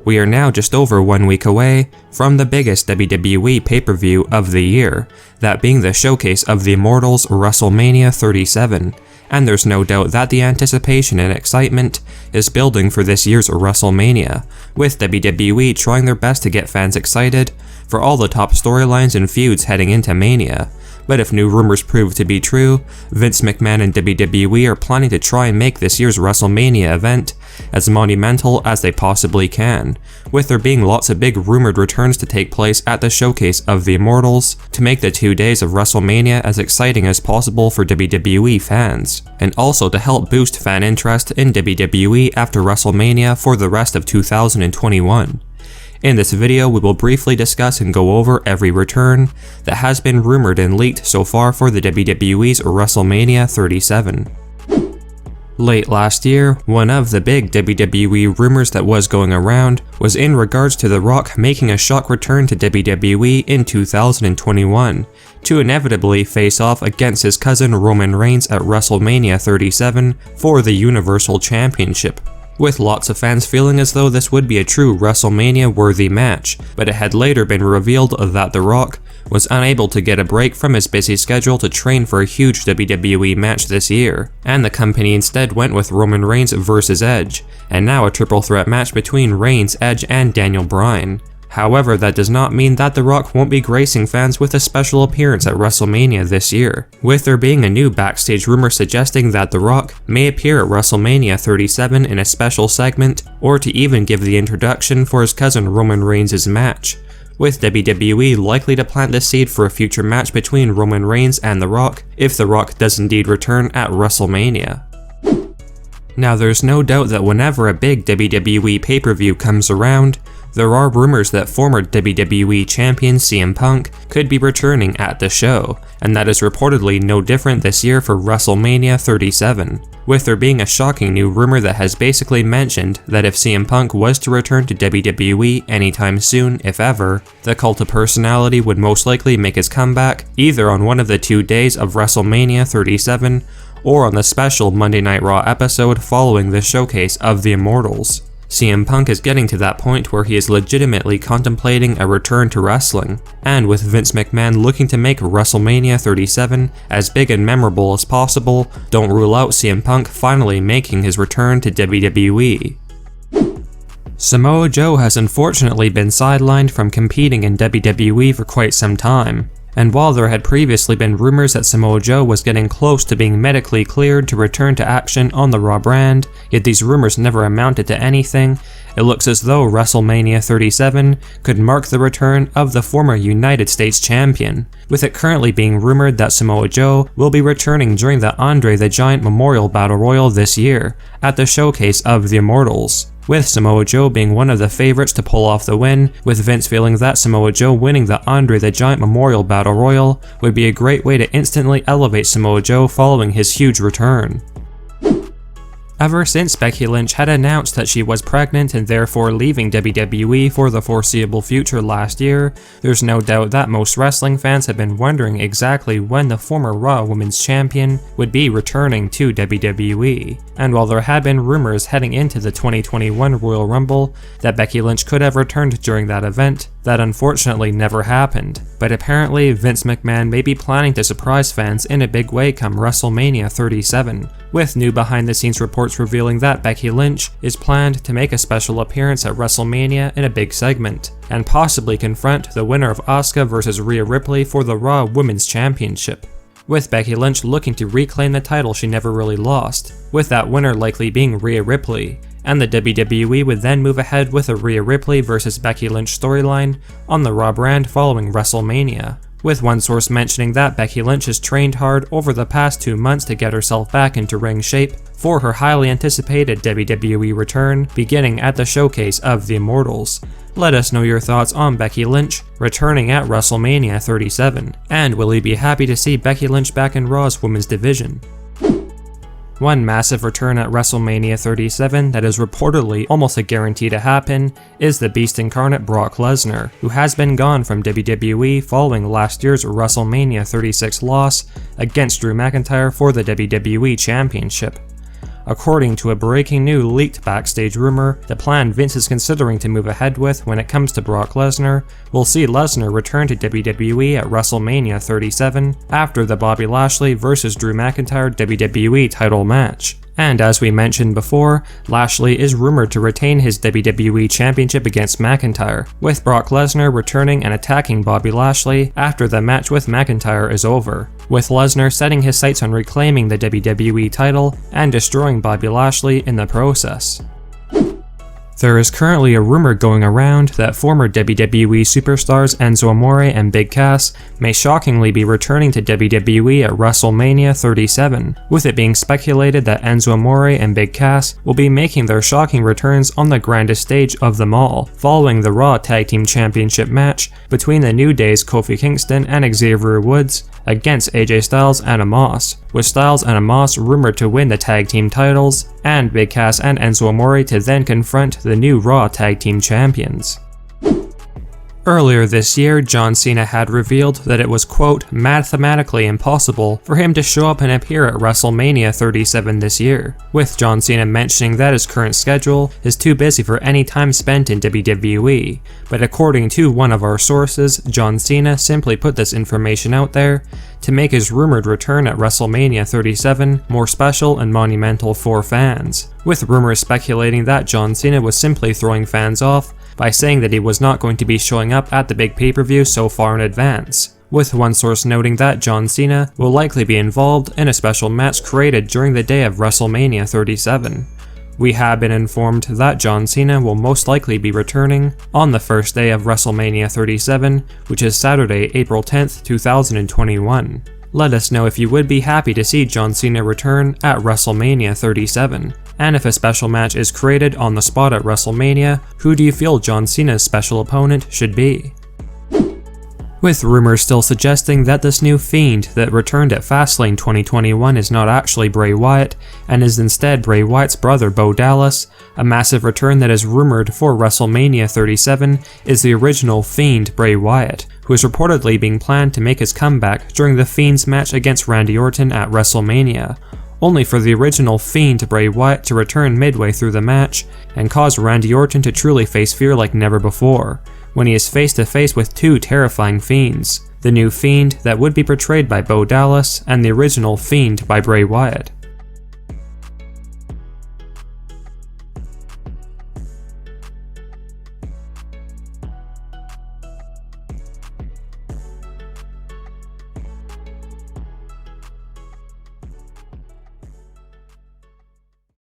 We are now just over 1 week away from the biggest WWE pay-per-view of the year, that being the Showcase of the Immortals WrestleMania 37, and there's no doubt that the anticipation and excitement is building for this year's WrestleMania, with WWE trying their best to get fans excited for all the top storylines and feuds heading into Mania. But if new rumors prove to be true, Vince McMahon and WWE are planning to try and make this year's WrestleMania event as monumental as they possibly can, with there being lots of big rumored returns to take place at the Showcase of the Immortals to make the 2 days of WrestleMania as exciting as possible for WWE fans, and also to help boost fan interest in WWE after WrestleMania for the rest of 2021. In this video, we will briefly discuss and go over every return that has been rumored and leaked so far for the WWE's WrestleMania 37. Late last year, one of the big WWE rumors that was going around was in regards to The Rock making a shock return to WWE in 2021 to inevitably face off against his cousin Roman Reigns at WrestleMania 37 for the Universal Championship, with lots of fans feeling as though this would be a true WrestleMania-worthy match, but it had later been revealed that The Rock was unable to get a break from his busy schedule to train for a huge WWE match this year, and the company instead went with Roman Reigns vs Edge, and now a triple threat match between Reigns, Edge, and Daniel Bryan. However, that does not mean that The Rock won't be gracing fans with a special appearance at WrestleMania this year, with there being a new backstage rumor suggesting that The Rock may appear at WrestleMania 37 in a special segment, or to even give the introduction for his cousin Roman Reigns' match, with WWE likely to plant the seed for a future match between Roman Reigns and The Rock if The Rock does indeed return at WrestleMania. Now, there's no doubt that whenever a big WWE pay-per-view comes around, there are rumors that former WWE champion CM Punk could be returning at the show, and that is reportedly no different this year for WrestleMania 37, with there being a shocking new rumor that has basically mentioned that if CM Punk was to return to WWE anytime soon, if ever, the Cult of Personality would most likely make his comeback either on one of the 2 days of WrestleMania 37 or on the special Monday Night Raw episode following the Showcase of the Immortals. CM Punk is getting to that point where he is legitimately contemplating a return to wrestling, and with Vince McMahon looking to make WrestleMania 37 as big and memorable as possible, don't rule out CM Punk finally making his return to WWE. Samoa Joe has unfortunately been sidelined from competing in WWE for quite some time. And while there had previously been rumors that Samoa Joe was getting close to being medically cleared to return to action on the Raw brand, yet these rumors never amounted to anything, it looks as though WrestleMania 37 could mark the return of the former United States Champion, with it currently being rumored that Samoa Joe will be returning during the Andre the Giant Memorial Battle Royal this year at the Showcase of the Immortals, with Samoa Joe being one of the favorites to pull off the win, with Vince feeling that Samoa Joe winning the Andre the Giant Memorial Battle Royal would be a great way to instantly elevate Samoa Joe following his huge return. Ever since Becky Lynch had announced that she was pregnant and therefore leaving WWE for the foreseeable future last year, there's no doubt that most wrestling fans have been wondering exactly when the former Raw Women's Champion would be returning to WWE. And while there had been rumors heading into the 2021 Royal Rumble that Becky Lynch could have returned during that event, that unfortunately never happened. But apparently Vince McMahon may be planning to surprise fans in a big way come WrestleMania 37, with new behind-the-scenes reports revealing that Becky Lynch is planned to make a special appearance at WrestleMania in a big segment, and possibly confront the winner of Asuka vs Rhea Ripley for the Raw Women's Championship, with Becky Lynch looking to reclaim the title she never really lost, with that winner likely being Rhea Ripley, and the WWE would then move ahead with a Rhea Ripley vs Becky Lynch storyline on the Raw brand following WrestleMania, with one source mentioning that Becky Lynch has trained hard over the past 2 months to get herself back into ring shape for her highly anticipated WWE return beginning at the Showcase of the Immortals. Let us know your thoughts on Becky Lynch returning at WrestleMania 37, and will you be happy to see Becky Lynch back in Raw's women's division? One massive return at WrestleMania 37 that is reportedly almost a guarantee to happen is the Beast Incarnate Brock Lesnar, who has been gone from WWE following last year's WrestleMania 36 loss against Drew McIntyre for the WWE Championship. According to a breaking new leaked backstage rumor, the plan Vince is considering to move ahead with when it comes to Brock Lesnar will see Lesnar return to WWE at WrestleMania 37 after the Bobby Lashley vs Drew McIntyre WWE title match. And as we mentioned before, Lashley is rumored to retain his WWE Championship against McIntyre, with Brock Lesnar returning and attacking Bobby Lashley after the match with McIntyre is over, with Lesnar setting his sights on reclaiming the WWE title and destroying Bobby Lashley in the process. There is currently a rumor going around that former WWE superstars Enzo Amore and Big Cass may shockingly be returning to WWE at WrestleMania 37, with it being speculated that Enzo Amore and Big Cass will be making their shocking returns on the grandest stage of them all, following the Raw Tag Team Championship match between the New Day's Kofi Kingston and Xavier Woods against AJ Styles and Omos, with Styles and Omos rumored to win the tag team titles, and Big Cass and Enzo Amore to then confront the new Raw Tag Team Champions. Earlier this year, John Cena had revealed that it was, quote, mathematically impossible for him to show up and appear at WrestleMania 37 this year, with John Cena mentioning that his current schedule is too busy for any time spent in WWE, but according to one of our sources, John Cena simply put this information out there to make his rumored return at WrestleMania 37 more special and monumental for fans, with rumors speculating that John Cena was simply throwing fans off by saying that he was not going to be showing up at the big pay-per-view so far in advance, with one source noting that John Cena will likely be involved in a special match created during the day of WrestleMania 37. We have been informed that John Cena will most likely be returning on the first day of WrestleMania 37, which is Saturday, April 10th, 2021. Let us know if you would be happy to see John Cena return at WrestleMania 37. And if a special match is created on the spot at WrestleMania, who do you feel John Cena's special opponent should be? With rumors still suggesting that this new Fiend that returned at Fastlane 2021 is not actually Bray Wyatt, and is instead Bray Wyatt's brother Bo Dallas, a massive return that is rumored for WrestleMania 37 is the original Fiend Bray Wyatt, who is reportedly being planned to make his comeback during the Fiend's match against Randy Orton at WrestleMania, only for the original Fiend Bray Wyatt to return midway through the match and cause Randy Orton to truly face fear like never before, when he is face to face with two terrifying Fiends, the new Fiend that would be portrayed by Bo Dallas and the original Fiend by Bray Wyatt.